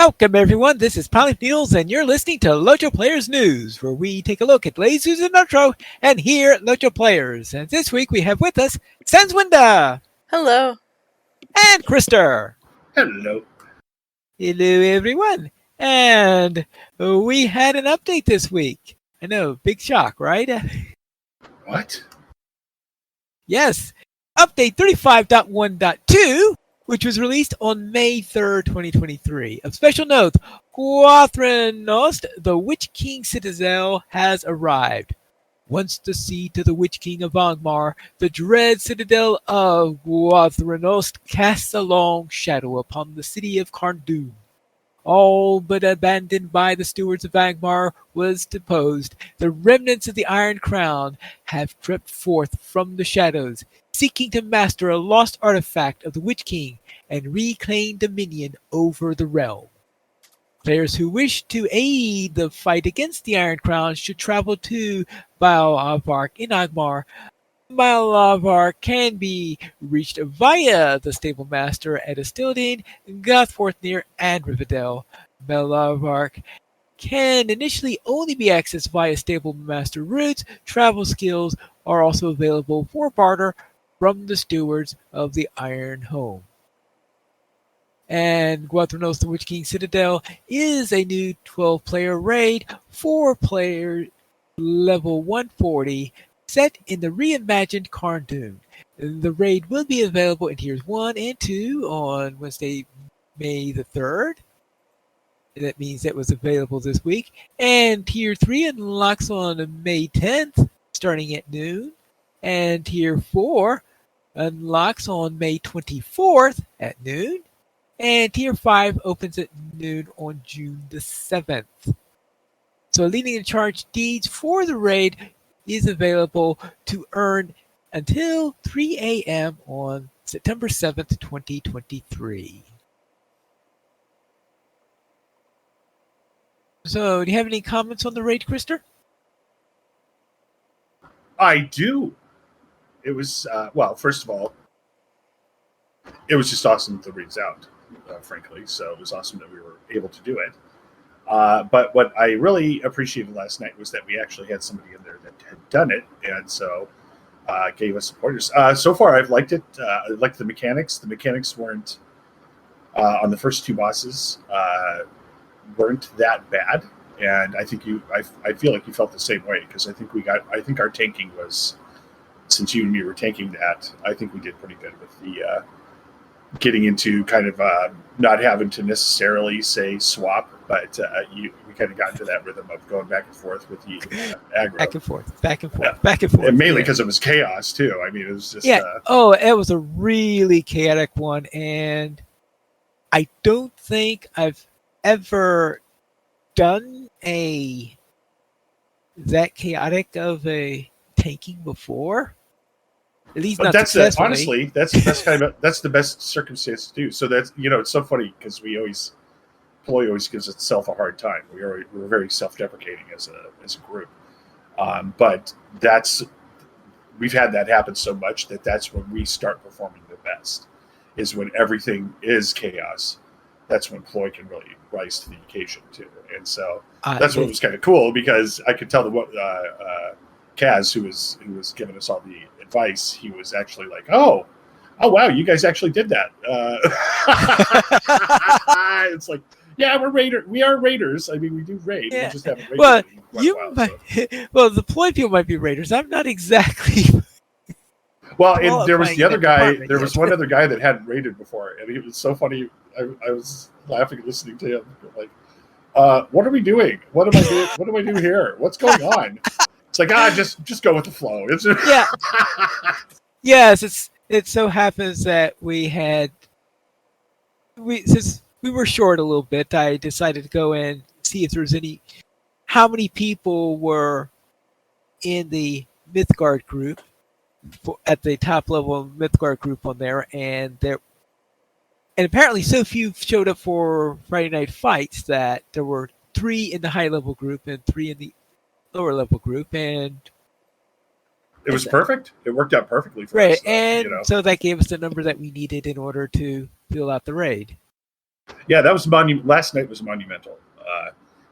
Welcome everyone, this is Pilot News and you're listening to LOTRO Players News, where we take a look at latest and LOTRO and here at LOTRO Players. And this week we have with us Sanswinda Hello. and Krister. Hello. Hello everyone. And we had an update this week. I know, big shock, right? What? Yes, update 35.1.2, which was released on May 3rd, 2023. Of special note, Guathrenost, the Witch King Citadel, has arrived. Once the seed to the Witch King of Angmar, the dread citadel of Guathrenost casts a long shadow upon the city of Carndun. All but abandoned by the stewards of Angmar was deposed. The remnants of the Iron Crown have crept forth from the shadows, seeking to master a lost artifact of the Witch King and reclaim dominion over the realm. Players who wish to aid the fight against the Iron Crown should travel to Baalavark in Angmar. Baalavark can be reached via the Stable Master at Estilden, Gothforthnir, and Rivendell. Baalavark can initially only be accessed via Stable Master routes. Travel skills are also available for barter from the stewards of the Iron Home. And Guathrenost, the Witch King Citadel, is a new 12-player raid, 4-player level 140, set in the reimagined Carndun. The raid will be available in Tiers 1 and 2 on Wednesday, May the 3rd. That means that was available this week. And Tier 3 unlocks on May 10th, starting at noon. And Tier 4 unlocks on May 24th at noon. And Tier 5 opens at noon on June the 7th. So leading and charge deeds for the raid is available to earn until 3 a.m. on September 7th, 2023. So, do you have any comments on the raid, Krister? I do. It was, well, first of all, it was just awesome that the raid's out, frankly. So it was awesome that we were able to do it. But what I really appreciated last night was that we actually had somebody in there that had done it, and so gave us supporters. So far, I've liked it. I liked the mechanics. The mechanics weren't, on the first two bosses, weren't that bad. And I think I feel like you felt the same way, because I think our tanking was, since you and me were tanking that, I think we did pretty good with the getting into kind of not having to necessarily say swap, but we kind of got into that rhythm of going back and forth with the aggro. Back and forth, back and forth, back and forth. And mainly because it was chaos, too. I mean, it was just... Yeah, it was a really chaotic one, and I don't think I've ever done that chaotic of a tanking before. At least not successfully. Honestly, that's kind of that's the best circumstance to do. So that's, it's so funny because Ploy always gives itself a hard time. We're very self-deprecating as a group, but we've had that happen so much that's when we start performing the best, is when everything is chaos. That's when Ploy can really rise to the occasion too. And so that's what was kind of cool, because I could tell that Kaz, who was giving us all the advice, he was actually like, oh wow, you guys actually did that. It's like, yeah, we are raiders. I mean, we do raid. Yeah. We just haven't raided. Well, the Ploy people might be raiders. I'm not exactly. Well, and there was the other guy. There was one other guy that hadn't raided before, and it was so funny. I was laughing listening to him, like, what are we doing? What do I do here? What's going on? It's like, just go with the flow. It's Yeah. Yes, it so happens that since we were short a little bit, I decided to go and see if there was how many people were in the Mythgard group, at the top level Mythgard group on there, and apparently so few showed up for Friday Night Fights that there were 3 in the high level group and 3 in the lower level group, and it was perfect. It worked out perfectly for right, us. And so that gave us the number that we needed in order to fill out the raid. Yeah, that was last night was monumental.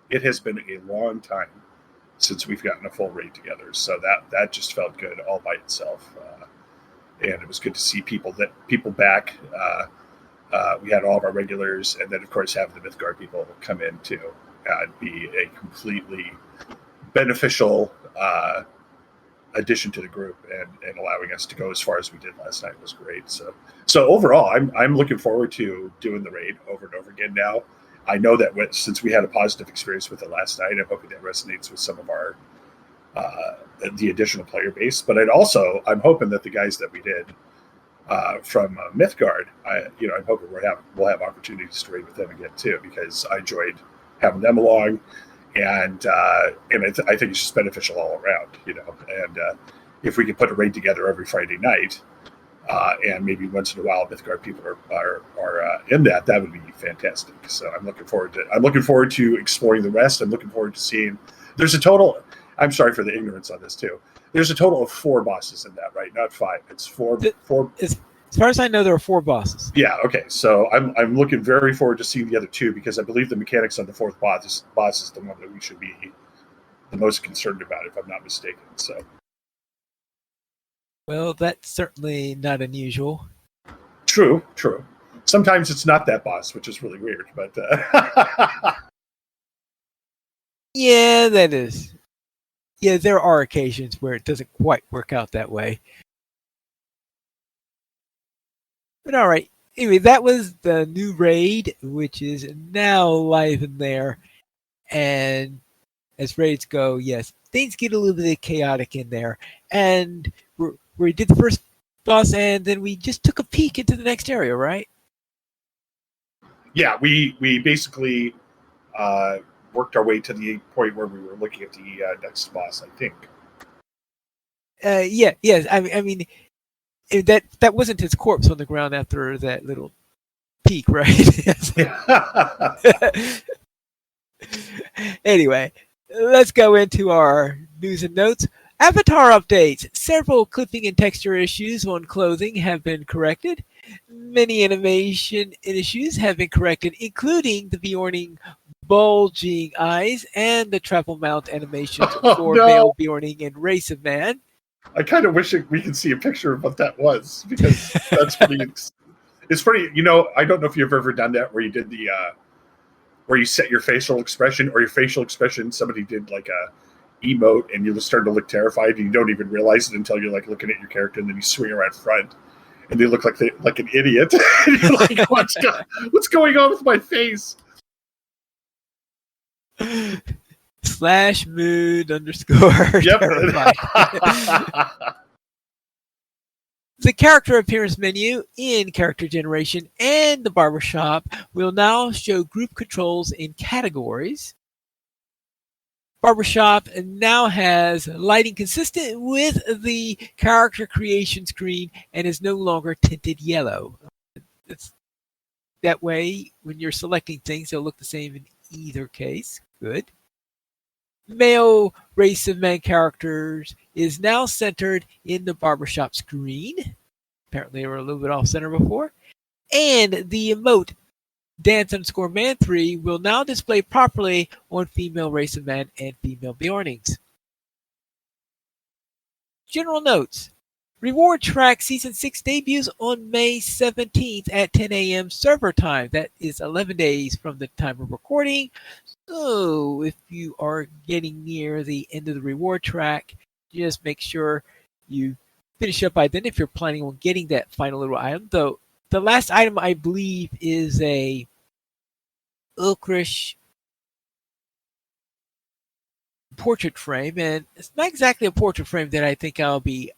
It has been a long time since we've gotten a full raid together, so that just felt good all by itself. And it was good to see people back. We had all of our regulars, and then of course have the Mythgard people come in too. It'd be a completely beneficial addition to the group, and allowing us to go as far as we did last night was great. So overall, I'm looking forward to doing the raid over and over again now. I know that since we had a positive experience with it last night, I'm hoping that resonates with some of our the additional player base. But I'm hoping that the guys that we did from Mythgard, I'm hoping we'll have opportunities to raid with them again too, because I enjoyed having them along, and I think it's just beneficial all around, And if we could put a raid together every Friday night, and maybe once in a while Mythgard people are in that would be fantastic. So I'm looking forward to exploring the rest. I'm looking forward to seeing. There's a total. I'm sorry for the ignorance on this too. There's a total of 4 bosses in that, right? Not 5. It's 4. As far as I know, there are 4 bosses. Yeah. Okay. So I'm looking very forward to seeing the other 2, because I believe the mechanics on the 4th boss is the one that we should be the most concerned about, if I'm not mistaken. So. Well, that's certainly not unusual. True. Sometimes it's not that boss, which is really weird, but yeah, that is. Yeah, there are occasions where it doesn't quite work out that way. But all right. Anyway, that was the new raid, which is now live in there. And as raids go, yes, things get a little bit chaotic in there. And we did the first boss, and then we just took a peek into the next area, right? Yeah, we basically worked our way to the point where we were looking at the next boss, I think. Yes. I mean, that wasn't his corpse on the ground after that little peek, right? Anyway, let's go into our news and notes. Avatar updates. Several clipping and texture issues on clothing have been corrected. Many animation issues have been corrected, including the Bjorning bulging eyes and the travel mount animations for male Bjorning and Race of Man. I kind of wish we could see a picture of what that was, because that's pretty. It's pretty. I don't know if you've ever done that where you did the where you set your facial expression, or your facial expression. Somebody did like a emote, and you just start to look terrified, and you don't even realize it until you're like looking at your character, and then you swing around front, and they look like an idiot. And you're like, what's going on with my face? /mood_. Yep. The character appearance menu in character generation and the barbershop will now show group controls in categories. Barbershop now has lighting consistent with the character creation screen and is no longer tinted yellow. It's that way, when you're selecting things, they'll look the same in either case. Good. Male Race of Man characters is now centered in the barbershop screen. Apparently they were a little bit off center before. And the emote Dance_Man3 will now display properly on female Race of Man and female Bjornings. General notes. Reward Track Season 6 debuts on May 17th at 10 a.m. server time. That is 11 days from the time of recording. So if you are getting near the end of the reward track, just make sure you finish up by then if you're planning on getting that final little item. Though the last item, I believe, is a Ulkrich portrait frame, and it's not exactly a portrait frame that I think I'll be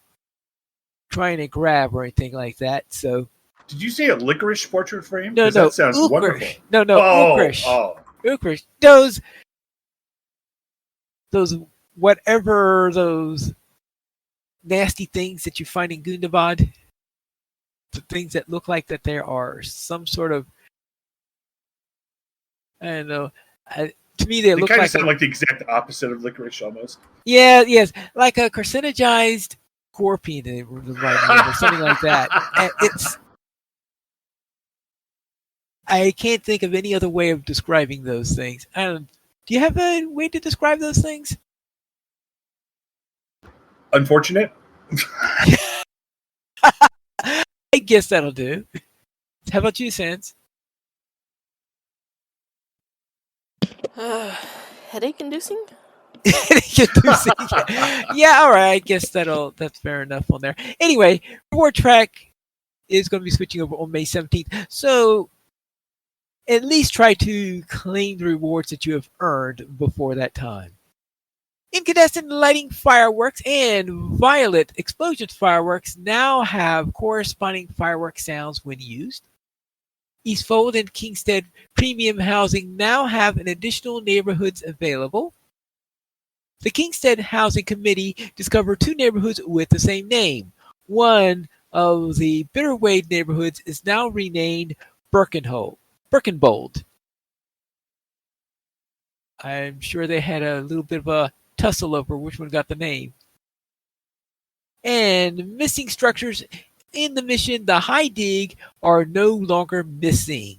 trying to grab or anything like that. So, did you say a licorice portrait frame? No, that sounds Ulkrich. Wonderful. No, Ulkrich. Ulkrich. Those whatever those nasty things that you find in Gundabad, the things that look like that there are some sort of, I don't know. To me, they look kind like of sound like the exact opposite of licorice, almost. Yeah, yes, like a carcinogized scorpion, or something like that. And I can't think of any other way of describing those things. I don't. Do you have a way to describe those things? Unfortunate. I guess that'll do. How about you, Sans? Headache inducing? Yeah, all right. I guess that's fair enough on there. Anyway, reward track is going to be switching over on May 17th. So at least try to claim the rewards that you have earned before that time. Incandescent lighting fireworks and violet explosions fireworks now have corresponding firework sounds when used. Eastfold and Kingstead Premium Housing now have an additional neighborhoods available. The Kingstead Housing Committee discovered 2 neighborhoods with the same name. One of the Bitterwade neighborhoods is now renamed Birkenbold. I'm sure they had a little bit of a tussle over which one got the name. And missing structures in the mission, the High Dig, are no longer missing.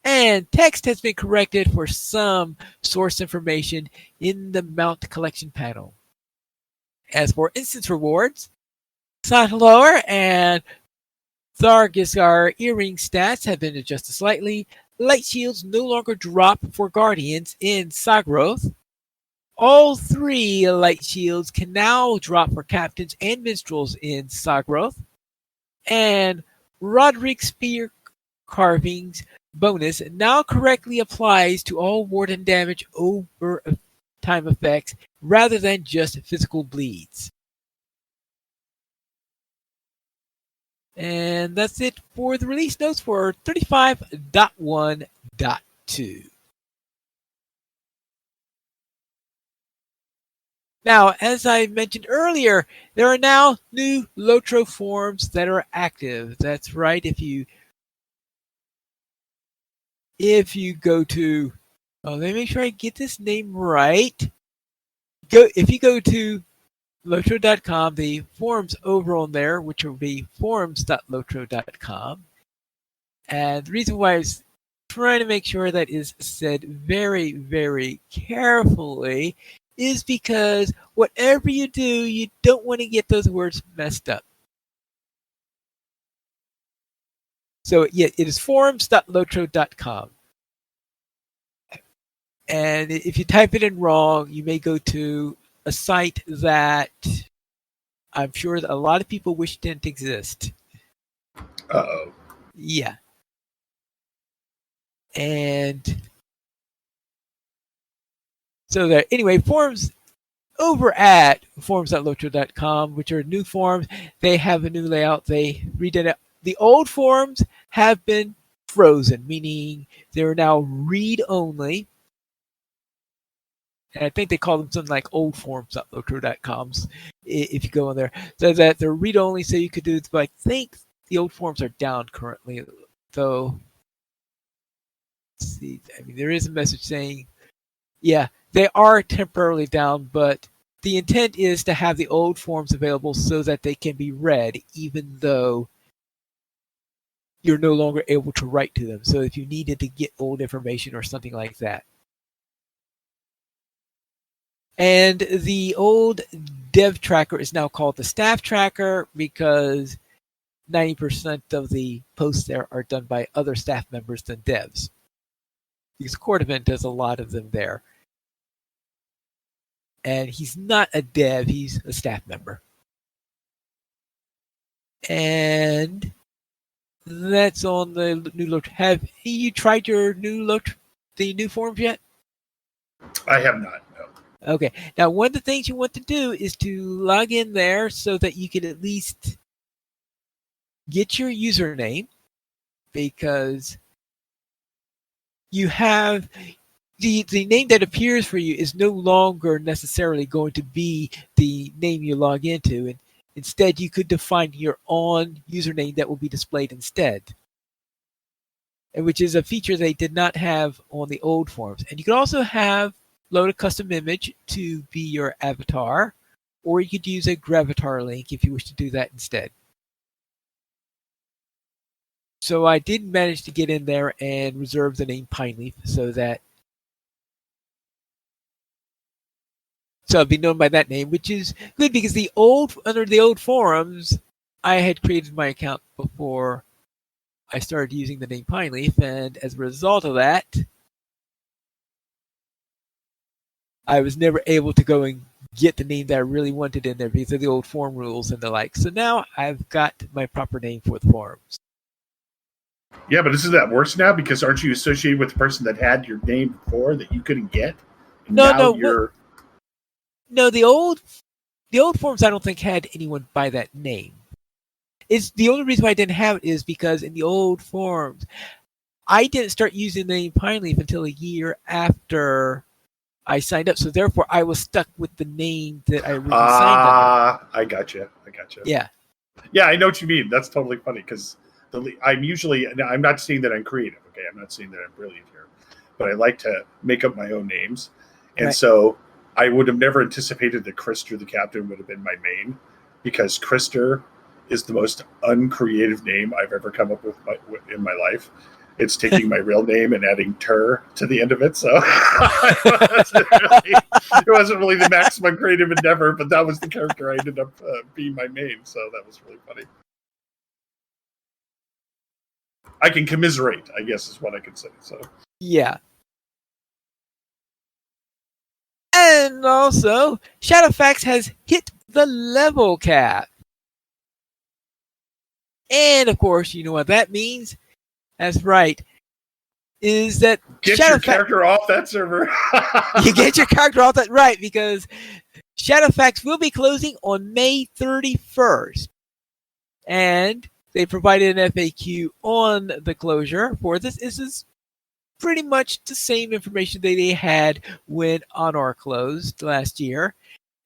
And text has been corrected for some source information in the Mount Collection panel. As for instance rewards, Lower and Thargisar earring stats have been adjusted slightly. Light shields no longer drop for Guardians in Sagroth. All 3 light shields can now drop for Captains and Minstrels in Sagroth. And Roderick's Spear Carvings bonus now correctly applies to all warden damage over time effects rather than just physical bleeds. And that's it for the release notes for 35.1.2. Now, as I mentioned earlier, there are now new LOTRO forms that are active. That's right. If you go to, let me make sure I get this name right. If you go to LOTRO.com, the forums over on there, which will be forums.lotro.com. And the reason why I was trying to make sure that is said very, very carefully is because whatever you do, you don't want to get those words messed up. So yeah, it is forums.lotro.com. And if you type it in wrong, you may go to a site that I'm sure that a lot of people wish didn't exist. Uh-oh. Yeah. And so there, anyway, forums over at forums.lotro.com, which are new forums, they have a new layout. They redid it. The old forums have been frozen, meaning they're now read only. And I think they call them something like old forums.lotro.coms if you go in there. So that they're read only, so you could do, but I think the old forums are down currently. So let's see, I mean, there is a message saying, yeah, they are temporarily down, but the intent is to have the old forms available so that they can be read, even though you're no longer able to write to them. So if you needed to get old information or something like that. And the old dev tracker is now called the staff tracker because 90% of the posts there are done by other staff members than devs. Because Cordovan does a lot of them there. And he's not a dev, he's a staff member. And that's on the new LOTRO. Have you tried your new LOTRO, the new forms yet? I have not, no. Okay. Now, one of the things you want to do is to log in there so that you can at least get your username, because you have the name that appears for you is no longer necessarily going to be the name you log into, and instead you could define your own username that will be displayed instead, and which is a feature they did not have on the old forms. And you could also load a custom image to be your avatar, or you could use a Gravatar link if you wish to do that instead. So I did manage to get in there and reserve the name Pineleaf so I'll be known by that name, which is good because under the old forums, I had created my account before I started using the name Pineleaf, and as a result of that, I was never able to go and get the name that I really wanted in there because of the old forum rules and the like. So now I've got my proper name for the forums. Yeah, but isn't that worse now? Because aren't you associated with the person that had your name before that you couldn't get? And No, the old forums I don't think had anyone by that name. It's the only reason why I didn't have it is because in the old forums, I didn't start using the name Pineleaf until a year after I signed up. So therefore, I was stuck with the name that I originally signed under. I gotcha. Yeah. Yeah, I know what you mean. That's totally funny because I'm not saying that I'm creative. Okay, I'm not saying that I'm brilliant here, but I like to make up my own names, and Right. so I would have never anticipated that Krister the Captain would have been my main, because Krister is the most uncreative name I've ever come up with in my life. It's taking my real name and adding "ter" to the end of it, so it wasn't really the maximum creative endeavor, but that was the character I ended up being my main, so that was really funny. I can commiserate, I guess, is what I can say. So Yeah. And also, Shadowfax has hit the level cap. And of course, you know what that means? That's right. Is that get your character off that server. You get your character off that right, because Shadowfax will be closing on May 31st. And they provided an FAQ on the closure for this. This is pretty much the same information that they had when Honor closed last year.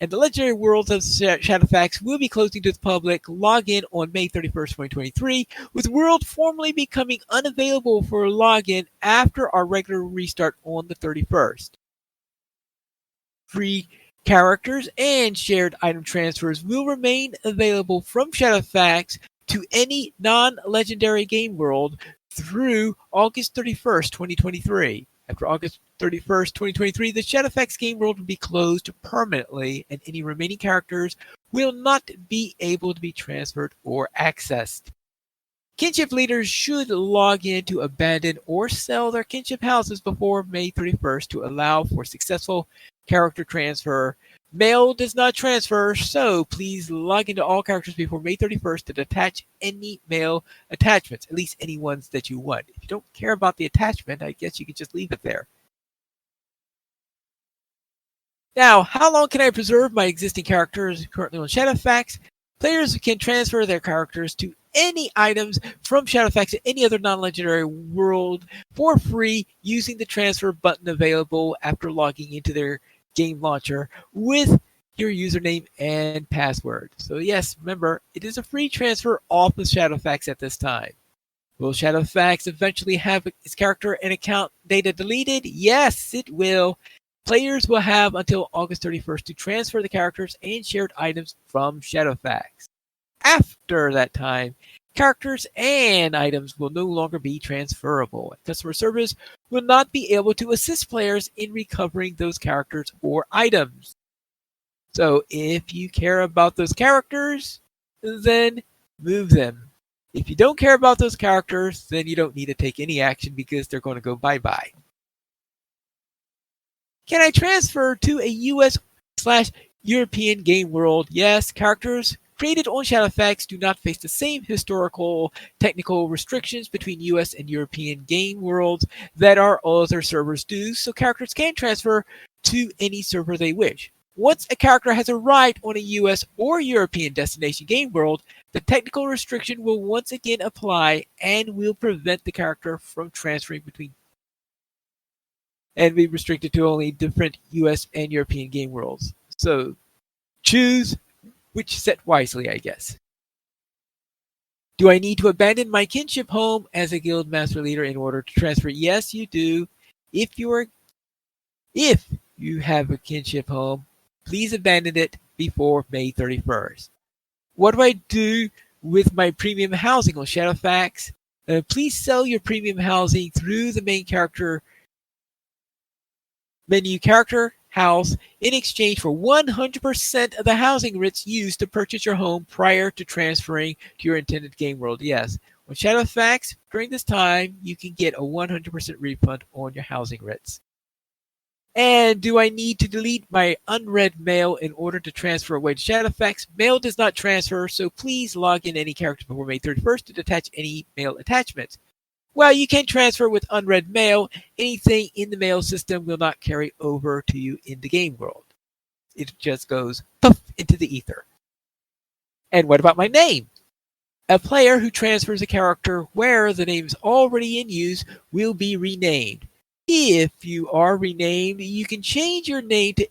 And the Legendary Worlds of Shadowfax will be closing to the public login on May 31st, 2023, with World formally becoming unavailable for login after our regular restart on the 31st. Free characters and shared item transfers will remain available from Shadowfax to any non-legendary game world through August 31st, 2023. After August 31st, 2023, the Shadowfax game world will be closed permanently, and any remaining characters will not be able to be transferred or accessed. Kinship leaders should log in to abandon or sell their kinship houses before May 31st to allow for successful character transfer. Mail does not transfer, so please log into all characters before May 31st to attach any mail attachments, at least any ones that you want. If you don't care about the attachment, I guess you could just leave it there. Now, how long can I preserve my existing characters currently on Shadowfax? Players can transfer their characters to any items from Shadowfax to any other non-legendary world for free using the transfer button available after logging into their game launcher with your username and password. So yes, remember, it is a free transfer off of Shadowfax at this time. Will Shadowfax eventually have its character and account data deleted? Yes, it will. Players will have until August 31st to transfer the characters and shared items from Shadowfax. After that time, characters and items will no longer be transferable. Customer service will not be able to assist players in recovering those characters or items. So if you care about those characters, then move them. If you don't care about those characters, then you don't need to take any action because they're going to go bye-bye. Can I transfer to a US/European game world? Yes, characters created on Shadowfax do not face the same historical technical restrictions between US and European game worlds that our other servers do, so characters can transfer to any server they wish. Once a character has arrived on a US or European destination game world, the technical restriction will once again apply and will prevent the character from transferring between and be restricted to only different US and European game worlds. So choose which set wisely, I guess. Do I need to abandon my kinship home as a guild master leader in order to transfer? Yes, you do. If you have a kinship home, please abandon it before May 31st. What do I do with my premium housing on Shadowfax? Please sell your premium housing through the main character menu character house in exchange for 100% of the housing writs used to purchase your home prior to transferring to your intended game world. Yes, on Shadowfax, during this time, you can get a 100% refund on your housing writs. And do I need to delete my unread mail in order to transfer away to Shadowfax? Mail does not transfer, so please log in any character before May 31st to detach any mail attachments. While you can transfer with unread mail, anything in the mail system will not carry over to you in the game world. It just goes puff into the ether. And what about my name? A player who transfers a character where the name is already in use will be renamed. If you are renamed, you can change your name to at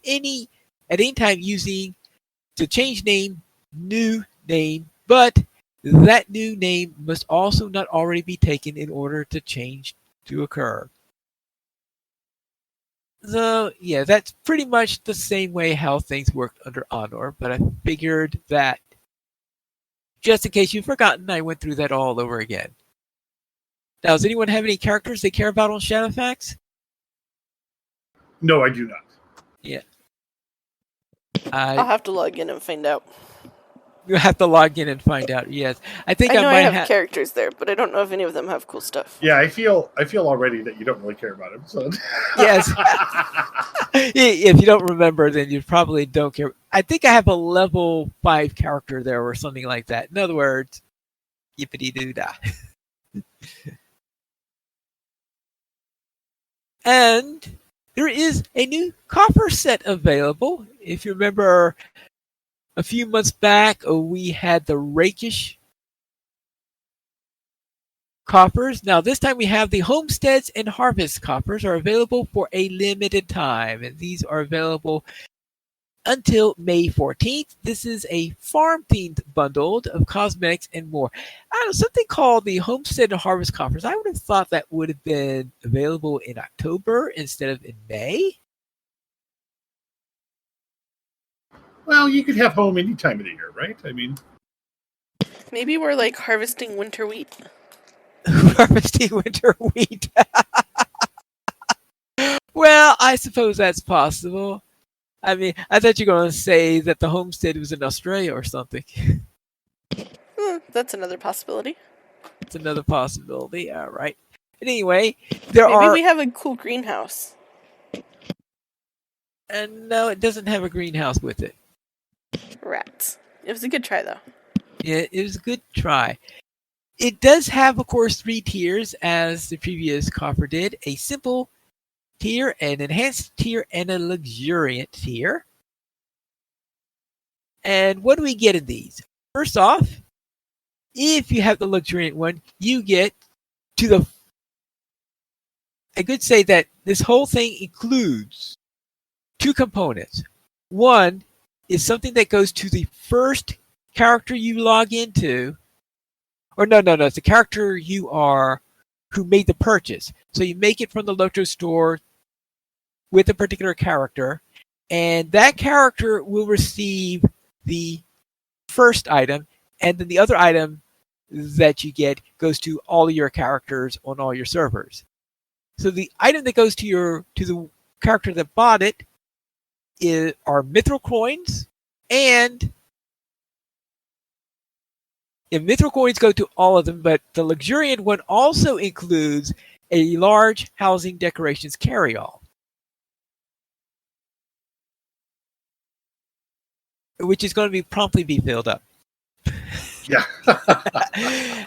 any time using to change name, new name, but that new name must also not already be taken in order to change to occur. So, yeah, that's pretty much the same way how things worked under Honor, but I figured that just in case you've forgotten, I went through that all over again. Now, does anyone have any characters they care about on Shadowfax? No, I do not. Yeah. I'll have to log in and find out. You have to log in and find out. Yes, I think I know I might have characters there, but I don't know if any of them have cool stuff. Yeah, I feel already that you don't really care about him. So yes, if you don't remember, then you probably don't care. I think I have a level 5 character there, or something like that. In other words, yippity doo dah. And there is a new copper set available. If you remember, a few months back, we had the rakish coppers. Now, this time we have the homesteads and harvest coppers are available for a limited time. And these are available until May 14th. This is a farm-themed bundle of cosmetics and more. I don't know, something called the homestead and harvest coppers. I would have thought that would have been available in October instead of in May. Well, you could have home any time of the year, right? I mean, maybe we're like harvesting winter wheat. Harvesting winter wheat. Well, I suppose that's possible. I mean, I thought you were going to say that the homestead was in Australia or something. That's another possibility. It's another possibility. All right. But anyway, maybe we have a cool greenhouse. And no, it doesn't have a greenhouse with it. Rats. It was a good try, though. Yeah, it was a good try. It does have, of course, 3 tiers, as the previous copper did. A simple tier, an enhanced tier, and a luxuriant tier. And what do we get in these? First off, if you have the luxuriant one, you get I could say that this whole thing includes 2 components. One is something that goes to the first character you log into. Or no, it's the character who made the purchase. So you make it from the LOTRO store with a particular character, and that character will receive the first item, and then the other item that you get goes to all of your characters on all your servers. So the item that goes to the character that bought it are mithril coins, and mithril coins go to all of them, but the luxuriant one also includes a large housing decorations carry-all, which is going to promptly be filled up. Yeah.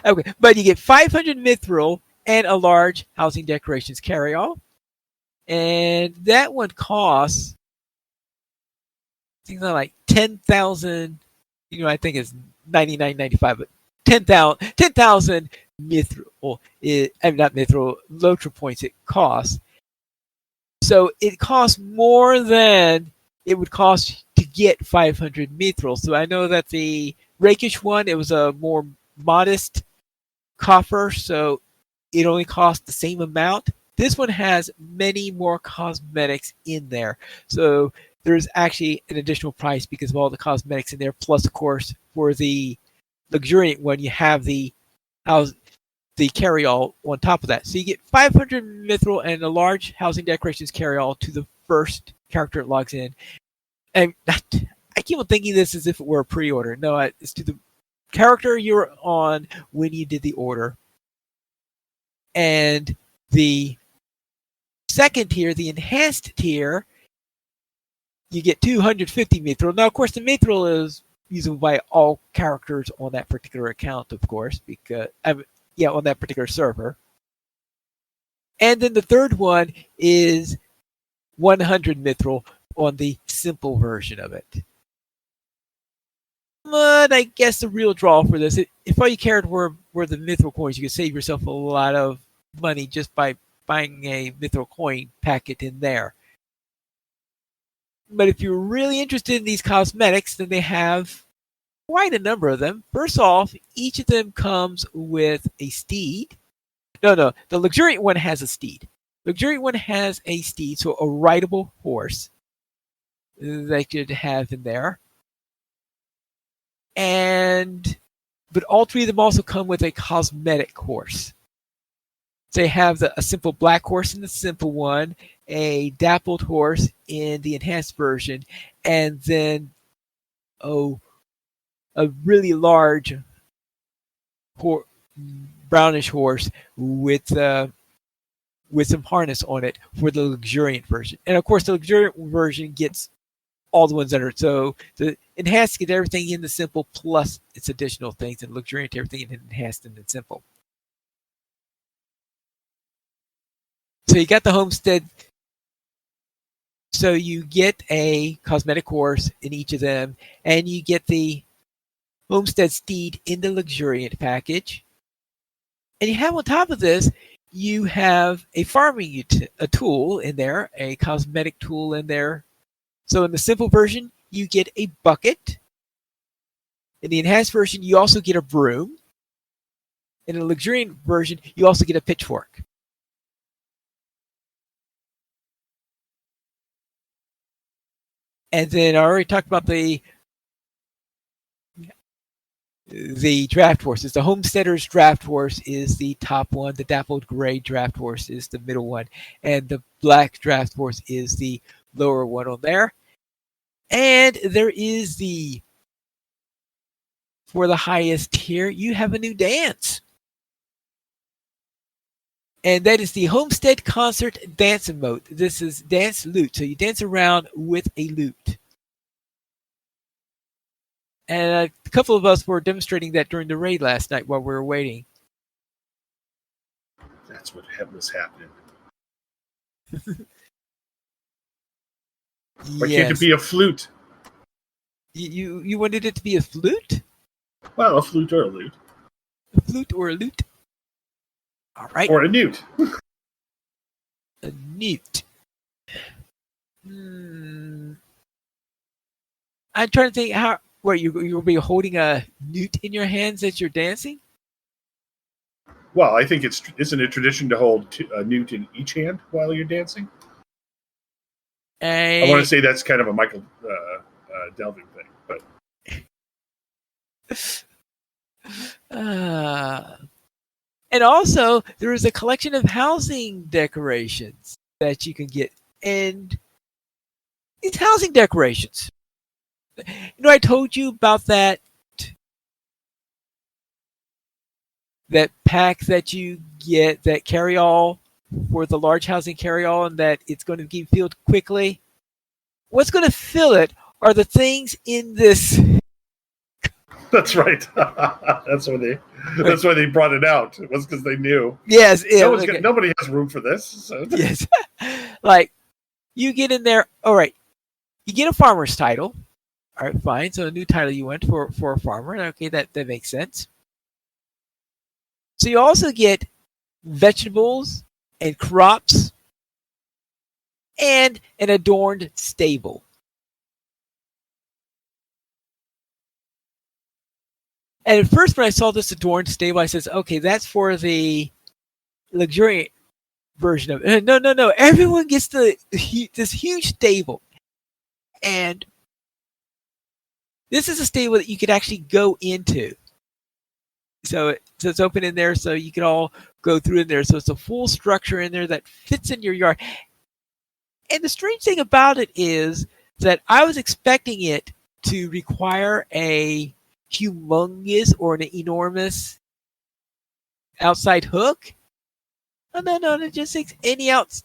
Okay, but you get 500 mithril and a large housing decorations carry-all, and that one costs things like 10,000. I think it's $99.95, but 10,000 mithril. Not mithril, LOTRO points. It costs. So it costs more than it would cost to get 500 mithril. So I know that the rakish one, it was a more modest copper, so it only cost the same amount. This one has many more cosmetics in there. So there's actually an additional price because of all the cosmetics in there. Plus, of course, for the luxuriant one, you have the the carry-all on top of that. So you get 500 mithril and a large housing decorations carry-all to the first character it logs in. And I keep on thinking this as if it were a pre-order. No, it's to the character you're on when you did the order. And the second tier, the enhanced tier, you get 250 mithril. Now, of course, the mithril is usable by all characters on that particular account, of course, because on that particular server. And then the third one is 100 mithril on the simple version of it. But I guess the real draw for this, if all you cared were the mithril coins, you could save yourself a lot of money just by buying a mithril coin packet in there. But if you're really interested in these cosmetics, then they have quite a number of them. First off, each of them comes with a steed. No, the luxuriant one has a steed. Luxuriant one has a steed, so a rideable horse that you could have in there. But all three of them also come with a cosmetic horse. They have a simple black horse in the simple one, a dappled horse in the enhanced version, and then a really large brownish horse with some harness on it for the luxuriant version. And of course, the luxuriant version gets all the ones that are, so the enhanced gets everything in the simple plus its additional things, and luxuriant everything in enhanced and in simple. So you got the homestead. So you get a cosmetic horse in each of them, and you get the homestead steed in the luxuriant package. And you have on top of this, you have a farming a tool in there, a cosmetic tool in there. So in the simple version, you get a bucket. In the enhanced version, you also get a broom. In the luxuriant version, you also get a pitchfork. And then I already talked about the draft horses. The homesteader's draft horse is the top one. The dappled gray draft horse is the middle one. And the black draft horse is the lower one on there. And there is for the highest tier, you have a new dance. And that is the Homestead Concert Dance Emote. This is Dance Lute. So you dance around with a lute. And a couple of us were demonstrating that during the raid last night while we were waiting. That's what was happening. Why can't it be a flute? You wanted it to be a flute? Well, a flute or a lute. A flute or a lute. All right. Or a newt. A newt. I'm trying to think how. What, you'll be holding a newt in your hands as you're dancing? Well, I think isn't it tradition to hold a newt in each hand while you're dancing? I want to say that's kind of a Michael Delving thing, but. And also, there is a collection of housing decorations that you can get. And these housing decorations. I told you about that pack that you get, that carry-all for the large housing carry-all, and that it's going to be filled quickly. What's going to fill it are the things in this. That's right. That's why they brought it out. It was because they knew. Yes. Nobody has room for this. So. Yes. Like, you get in there. All right. You get a farmer's title. All right, fine. So a new title you went for a farmer. Okay, that makes sense. So you also get vegetables and crops and an adorned stable. And at first when I saw this adorned stable, I says, okay, that's for the luxuriant version of it. No. Everyone gets this huge stable. And this is a stable that you could actually go into. So it's open in there, so you can all go through in there. So it's a full structure in there that fits in your yard. And the strange thing about it is that I was expecting it to require a humongous or an enormous outside hook. Oh, no, it just takes any out.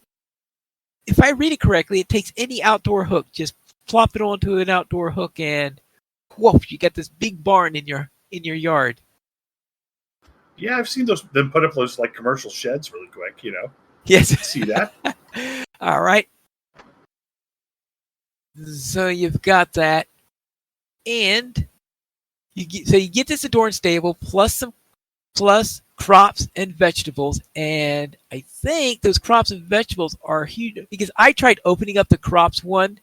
If I read it correctly, it takes any outdoor hook. Just plop it onto an outdoor hook, and woof, you got this big barn in your yard. Yeah, I've seen them put up those like commercial sheds really quick. Yes, See that? All right. So you've got that, and you get this adorned stable plus crops and vegetables, and I think those crops and vegetables are huge because I tried opening up the crops one,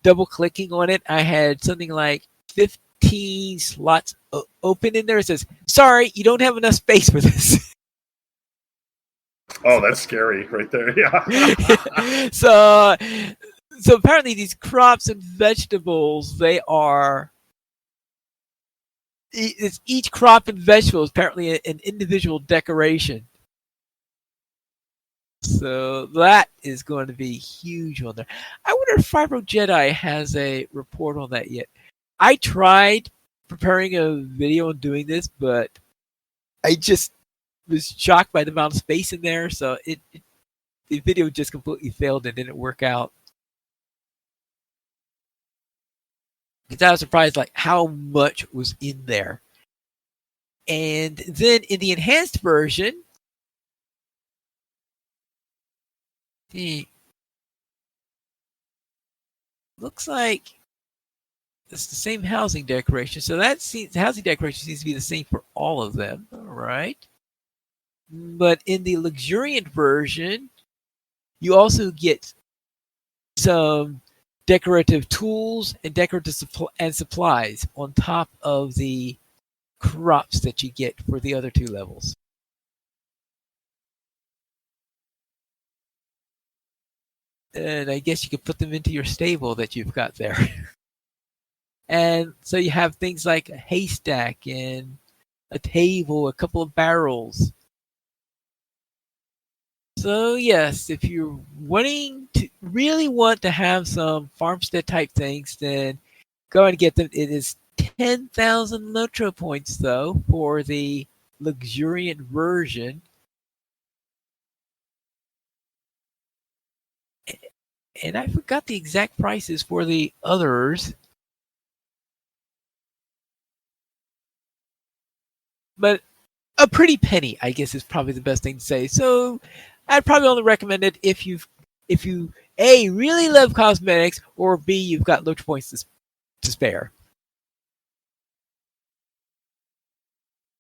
double clicking on it. I had something like 15 slots open in there. It says, "Sorry, you don't have enough space for this." Oh, that's scary right there. Yeah. So apparently these crops and vegetables, they are. It's each crop and vegetable is apparently an individual decoration. So that is going to be huge on there. I wonder if Fibro Jedi has a report on that yet. I tried preparing a video on doing this, but I just was shocked by the amount of space in there. So the video just completely failed and didn't work out. Because I was surprised like how much was in there. And then in the enhanced version, looks like it's the same housing decoration. So the housing decoration seems to be the same for all of them. All right. But in the luxuriant version, you also get some decorative tools and decorative supplies on top of the crops that you get for the other two levels. And I guess you could put them into your stable that you've got there. And so you have things like a haystack and a table, a couple of barrels. So yes, if you're really want to have some farmstead type things, then go and get them. It is 10,000 LOTRO points though for the luxuriant version. And I forgot the exact prices for the others. But a pretty penny, I guess, is probably the best thing to say. So I'd probably only recommend it if you A, really love cosmetics, or B, you've got LOTRO points to spare.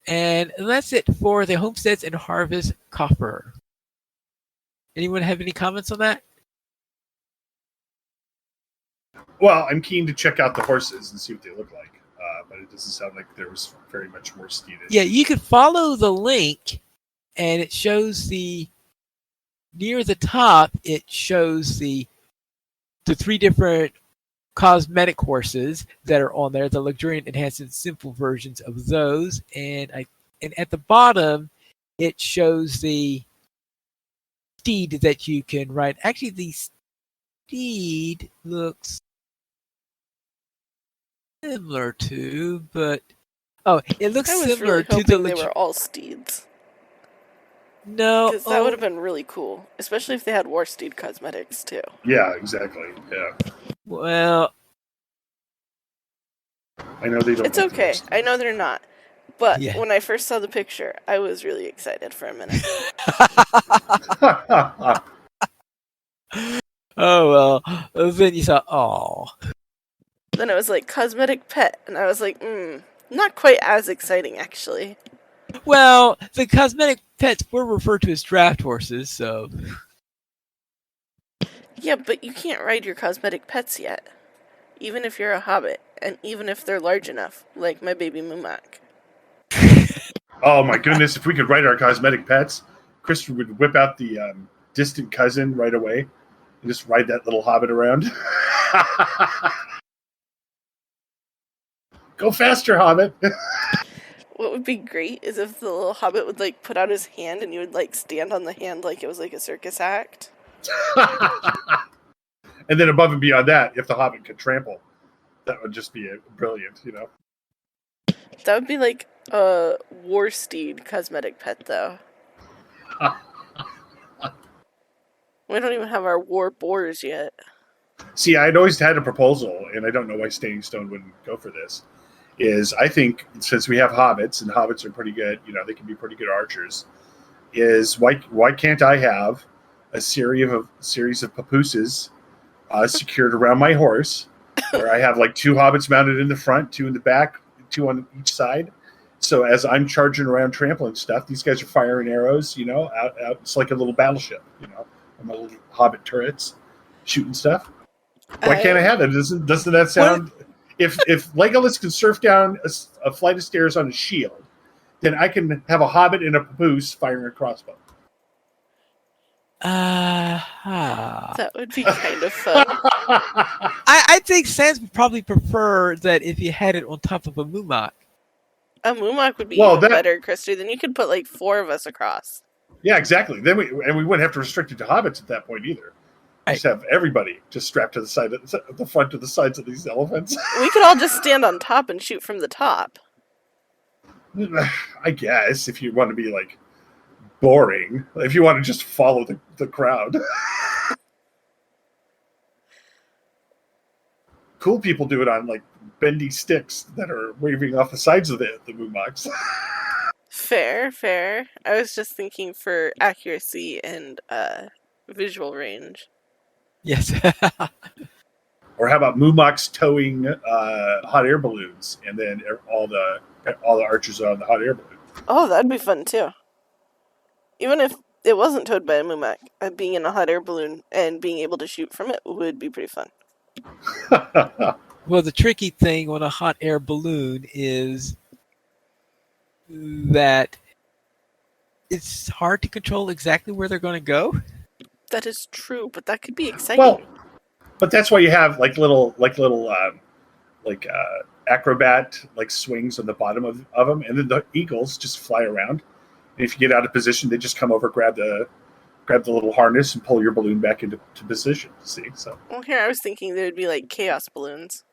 And that's it for the Homesteads and Harvest Coffer. Anyone have any comments on that? Well, I'm keen to check out the horses and see what they look like. But it doesn't sound like there was very much more steedage. Yeah, you could follow the link, and it shows near the top, it shows the three different cosmetic horses that are on there, the luxuriant, enhanced, and simple versions of those. And at the bottom, it shows the steed that you can ride. Actually, the steed looks similar to, but it looks similar really to the. They were all steeds. No, because that would have been really cool, especially if they had war steed cosmetics too. Yeah, exactly. Yeah. Well, I know they don't. It's okay. I know they're not. But yeah. When I first saw the picture, I was really excited for a minute. Oh, well. Then you thought, oh. Then it was like cosmetic pet, and I was like, not quite as exciting, actually. Well, the cosmetic pets were referred to as draft horses, so. Yeah, but you can't ride your cosmetic pets yet. Even if you're a hobbit, and even if they're large enough, like my baby Mumak. Oh my goodness, if we could ride our cosmetic pets, Christopher would whip out the distant cousin right away and just ride that little hobbit around. Go faster, hobbit. What would be great is if the little hobbit would like put out his hand and you would like stand on the hand like it was like a circus act. And then above and beyond that, if the hobbit could trample, that would just be brilliant, you know. That would be like a war steed cosmetic pet, though. We don't even have our war boars yet. See, I'd always had a proposal, and I don't know why Standing Stone wouldn't go for this. Is I think since we have hobbits and hobbits are pretty good, you know, they can be pretty good archers. Is why can't I have a series of papooses secured around my horse, where I have like 2 hobbits mounted in the front, 2 in the back, 2 on each side. So as I'm charging around trampling stuff, these guys are firing arrows, you know, out. It's like a little battleship, you know, my little hobbit turrets shooting stuff. Why can't I have that? Doesn't that sound? If Legolas can surf down a flight of stairs on a shield, then I can have a hobbit and a papoose firing a crossbow. That would be kind of fun. I think Sans would probably prefer that if you had it on top of a Moomak. A Moomak would be even better, Christy. Then you could put like 4 of us across. Yeah, exactly. Then we wouldn't have to restrict it to hobbits at that point either. Just have everybody just strapped to the side of the front of the sides of these elephants. We could all just stand on top and shoot from the top. I guess if you want to be like boring, if you want to just follow the crowd. Cool people do it on like bendy sticks that are waving off the sides of the Moomaks. Fair. I was just thinking for accuracy and visual range. Yes. Or how about Moomaks towing hot air balloons, and then all the archers are on the hot air balloon. Oh, that'd be fun too. Even if it wasn't towed by a Moomak, being in a hot air balloon and being able to shoot from it would be pretty fun. Well, the tricky thing on a hot air balloon is that it's hard to control exactly where they're going to go. That is true, but that could be exciting. Well, but that's why you have like little acrobat like swings on the bottom of them, and then the eagles just fly around. And if you get out of position, they just come over, grab the little harness, and pull your balloon back into position. See, so. Well, here I was thinking there would be like chaos balloons.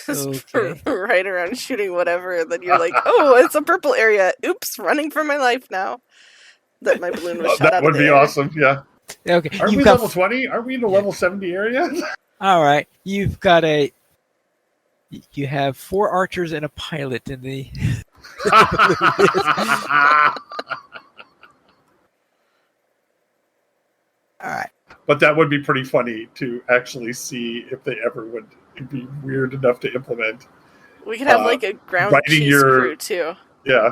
Just right around shooting whatever, and then you're like, oh, it's a purple area. Oops, running for my life now. That my balloon was shot out of the air. That would be awesome, yeah. Okay. Aren't we level 20? Aren't we in the level 70 area? All right. You have 4 archers and a pilot in the... All right. But that would be pretty funny to actually see if they ever would be weird enough to implement. We could have like a ground cheese crew too. Yeah.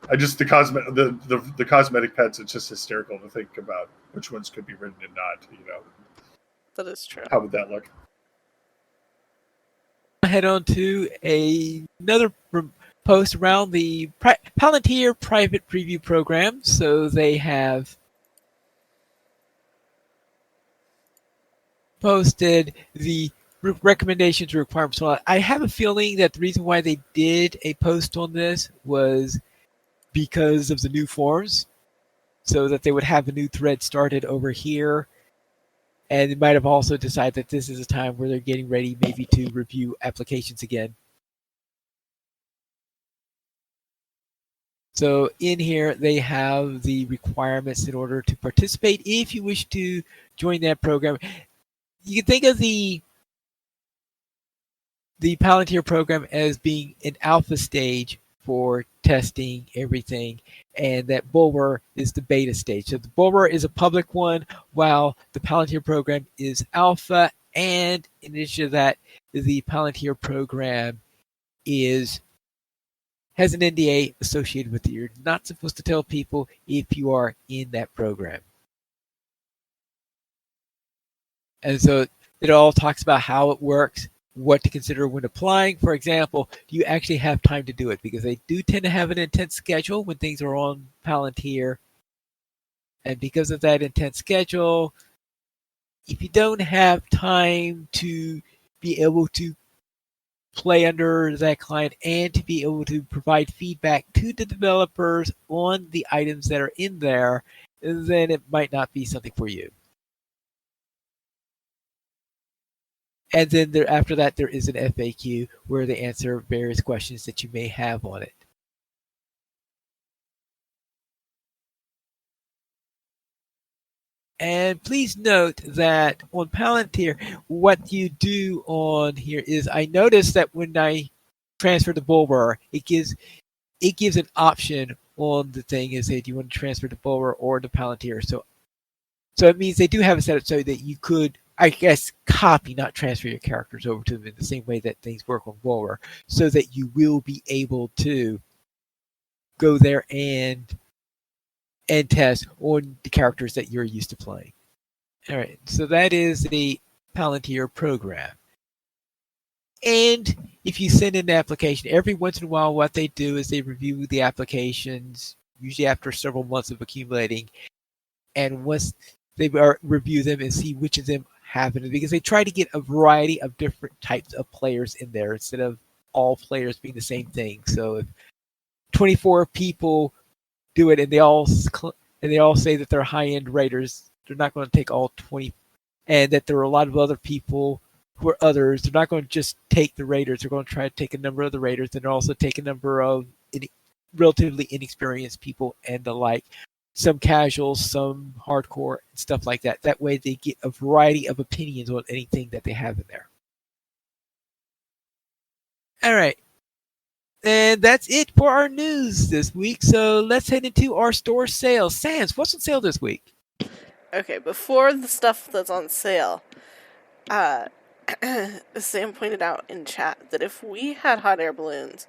The cosmetic pets, it's just hysterical to think about which ones could be ridden and not, you know. That is true. How would that look? Head on to another post around the Palantir private preview program. So they have posted the recommendations and requirements. Well, I have a feeling that the reason why they did a post on this was because of the new forms, so that they would have a new thread started over here. And they might have also decided that this is a time where they're getting ready maybe to review applications again. So in here, they have the requirements in order to participate. If you wish to join that program, you can think of the Palantir program as being an alpha stage for testing everything, and that Bulwer is the beta stage. So the Bulwer is a public one, while the Palantir program is alpha, and in addition to that, the Palantir program has an NDA associated with it. You're not supposed to tell people if you are in that program. And so it all talks about how it works, what to consider when applying. For example, do you actually have time to do it? Because they do tend to have an intense schedule when things are on Palantir. And because of that intense schedule, if you don't have time to be able to play under that client and to be able to provide feedback to the developers on the items that are in there, then it might not be something for you. And then after that, there is an FAQ where they answer various questions that you may have on it. And please note that on Palantir, what you do on here is I noticed that when I transfer the Bulwer, it gives an option on the thing is, hey, do you want to transfer the Bulwer or the Palantir? So it means they do have it set up so that you could, I guess, copy, not transfer your characters over to them in the same way that things work on Bulwer, so that you will be able to go there and test on the characters that you're used to playing. All right, so that is the Palantir program. And if you send in the application, every once in a while, what they do is they review the applications, usually after several months of accumulating. And once they review them and see which of them have it, because they try to get a variety of different types of players in there instead of all players being the same thing. So if 24 people do it and they all say that they're high-end raiders, they're not going to take all 20, and that there are a lot of other people who are others. They're not going to just take the raiders. They're going to try to take a number of the raiders, and also take a number of relatively inexperienced people and the like. Some casuals, some hardcore, and stuff like that. That way they get a variety of opinions on anything that they have in there. All right. And that's it for our news this week. So let's head into our store sales. Sans, what's on sale this week? Okay, before the stuff that's on sale, Sam pointed out in chat that if we had hot air balloons,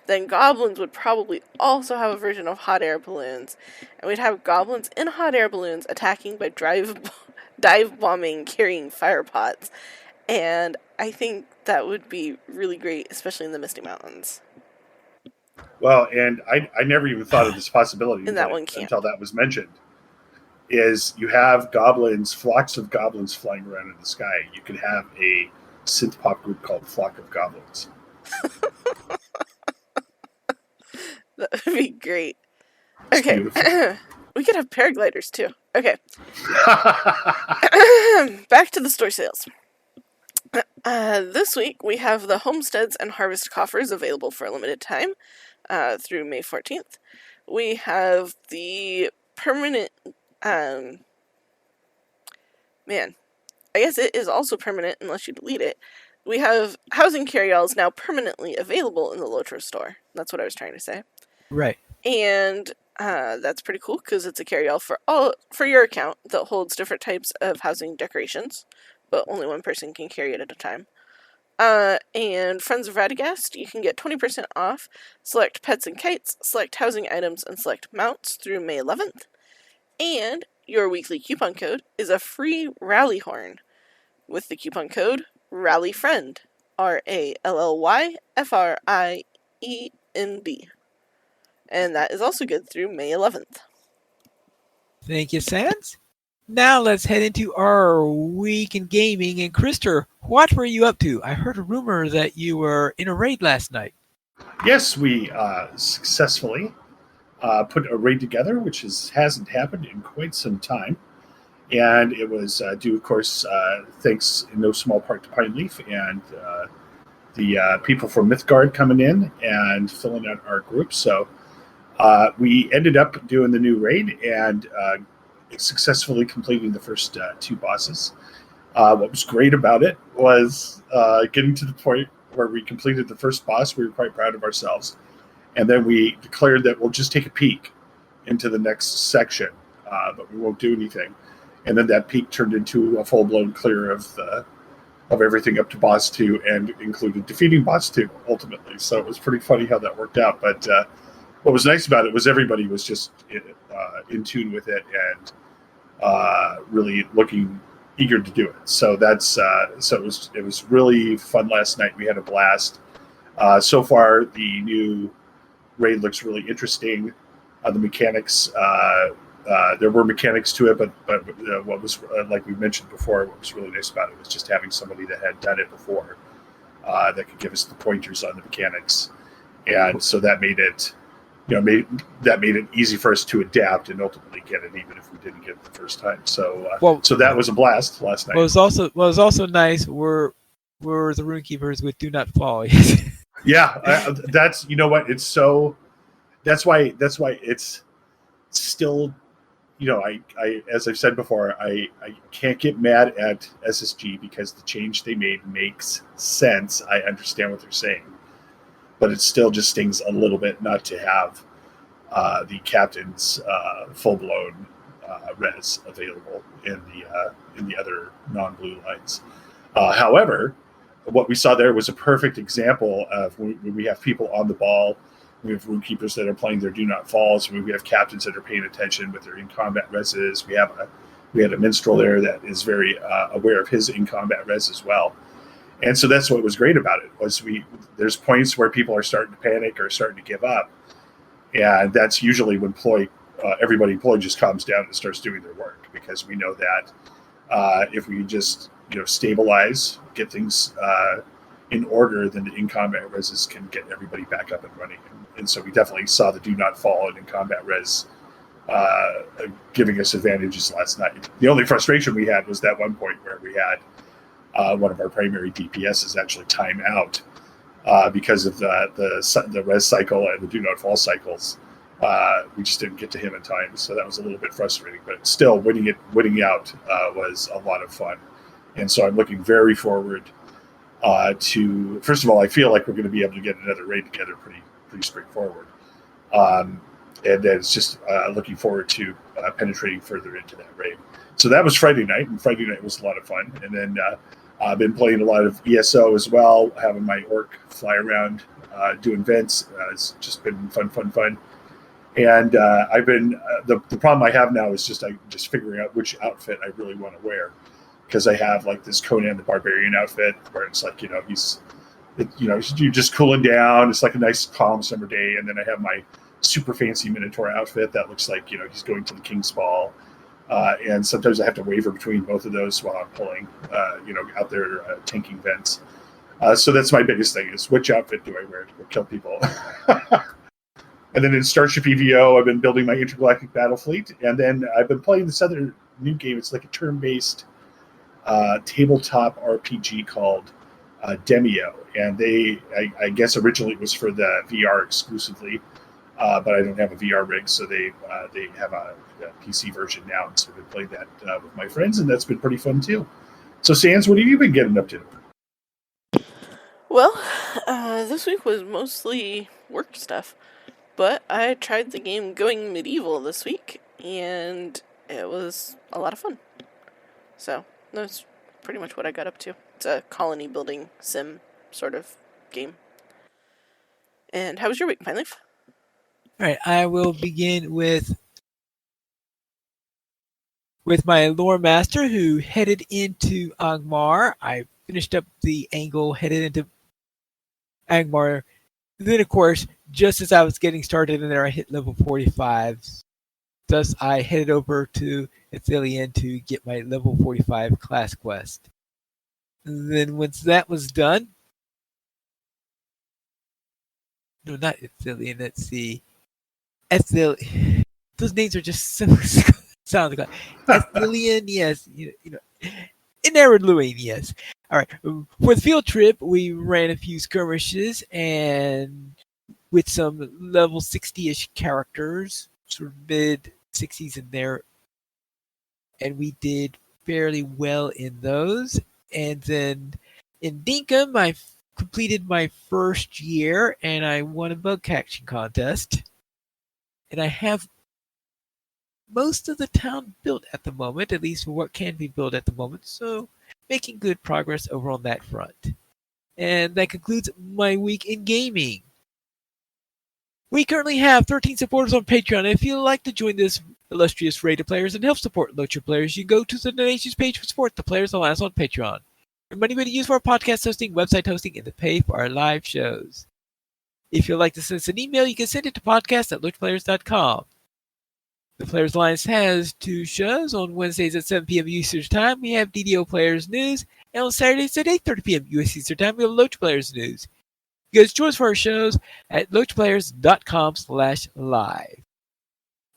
then Goblins would probably also have a version of hot air balloons. And we'd have Goblins in hot air balloons attacking by dive bombing, carrying fire pots. And I think that would be really great, especially in the Misty Mountains. Well, and I never even thought of this possibility And that one can't. until that was mentioned. Is you have goblins, flocks of goblins flying around in the sky. You could have a synth pop group called Flock of Goblins. That would be great. Okay. We could have paragliders too. Okay. Back to the store sales. This week we have the Homesteads and Harvest coffers available for a limited time through May 14th. We have the permanent... I guess it is also permanent unless you delete it. We have housing carryalls now permanently available in the LOTRO store. That's what I was trying to say. Right. And that's pretty cool because it's a carryall for your account that holds different types of housing decorations, but only one person can carry it at a time. And Friends of Radagast, you can get 20% off select pets and kites, select housing items, and select mounts through May 11th. And your weekly coupon code is a free rally horn with the coupon code RALLYFRIEND, RALLYFRIEND. And that is also good through May 11th. Thank you, Sans. Now let's head into our week in gaming. And Krister, what were you up to? I heard a rumor that you were in a raid last night. Yes, we successfully put a raid together, which hasn't happened in quite some time. And it was due, of course, thanks in no small part to Pine Leaf and the people from Mythgard coming in and filling out our group. So we ended up doing the new raid and successfully completing the first two bosses. What was great about it was getting to the point where we completed the first boss. We were quite proud of ourselves. And then we declared that we'll just take a peek into the next section, but we won't do anything. And then that peek turned into a full-blown clear of everything up to boss 2 and included defeating boss 2 ultimately. So it was pretty funny how that worked out. But what was nice about it was everybody was just in tune with it and really looking eager to do it. So it was really fun last night. We had a blast. So far, the new raid looks really interesting. The mechanics, there were mechanics to it, but what was like we mentioned before, what was really nice about it was just having somebody that had done it before that could give us the pointers on the mechanics, and so that made it, made it easy for us to adapt and ultimately get it, even if we didn't get it the first time. So so that was a blast last night. What was also nice were the runekeepers with Do Not Fall. Yeah, that's it's so. That's why it's still, I as I've said before, I can't get mad at SSG because the change they made makes sense. I understand what they're saying, but it still just stings a little bit not to have the captain's full blown res available in the other non-blue lines. However, what we saw there was a perfect example of when we have people on the ball. We have runekeepers that are playing their Do Not Falls. We have captains that are paying attention with their in-combat reses. We had a minstrel there that is very aware of his in-combat res as well. And so that's what was great about it, was there's points where people are starting to panic or starting to give up. And that's usually when everybody employed just calms down and starts doing their work, because we know that if we just stabilize, get things in order, then the in-combat reses can get everybody back up and running. And so we definitely saw the Do Not Fall and in-combat res giving us advantages last night. The only frustration we had was that one point where we had one of our primary DPSs actually time out because of the res cycle and the Do Not Fall cycles. We just didn't get to him in time, so that was a little bit frustrating. But still, winning out was a lot of fun. And so I'm looking very forward to, first of all, I feel like we're going to be able to get another raid together pretty straightforward. And then it's just looking forward to penetrating further into that raid. So that was Friday night, and Friday night was a lot of fun. And then I've been playing a lot of ESO as well, having my orc fly around, doing vents. It's just been fun. And I've been the problem I have now is just figuring out which outfit I really want to wear, because I have like this Conan the Barbarian outfit where it's like you're just cooling down. It's like a nice calm summer day, and then I have my super fancy Minotaur outfit that looks like he's going to the King's Ball, and sometimes I have to waver between both of those while I'm pulling, out there tanking vents. So that's my biggest thing, is which outfit do I wear to kill people. And then in Starship EVO, I've been building my intergalactic battle fleet, and then I've been playing this other new game. It's like a turn-based tabletop RPG called Demio, and I guess originally it was for the VR exclusively, but I don't have a VR rig, so they have a PC version now, and so I've been playing that with my friends, and that's been pretty fun too. So, Sans, what have you been getting up to? Well, this week was mostly work stuff, but I tried the game Going Medieval this week, and it was a lot of fun. So that's pretty much what I got up to. It's a colony building sim sort of game. And how was your week, Pineleaf? All right, I will begin with my lore master, who headed into Angmar. I finished up the angle, headed into Angmar. Then, of course, just as I was getting started in there, I hit level 45. Thus, I headed over to Ithilien to get my level 45 class quest. And then once that was done, no, not Ithilien, let's see. Those names are just so sound like Ithilien, yes, in Eredluin, yes. All right. For the field trip, we ran a few skirmishes and with some level 60-ish characters, sort of mid 60s in there, and we did fairly well in those. And then in Dinkum, I completed my first year, and I won a bug catching contest. And I have most of the town built at the moment, at least for what can be built at the moment. So making good progress over on that front. And that concludes my week in gaming. We currently have 13 supporters on Patreon. If you'd like to join this illustrious raid of players and help support LOTRO players, you go to the donations page for support the players allow us on Patreon. The money we use for our podcast hosting, website hosting, and to pay for our live shows. If you'd like to send us an email, you can send it to podcast@lotrplayers.com. The Players Alliance has 2 shows. On Wednesdays at 7 p.m. Eastern Time, we have DDO Players News. And on Saturdays at 8:30 p.m. U.S. Eastern Time, we have LOTRO Players News. You guys join us for our shows at LOTROplayers.com/live.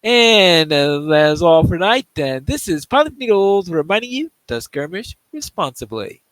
And that's all for tonight. And this is Pilot Needles reminding you to skirmish responsibly.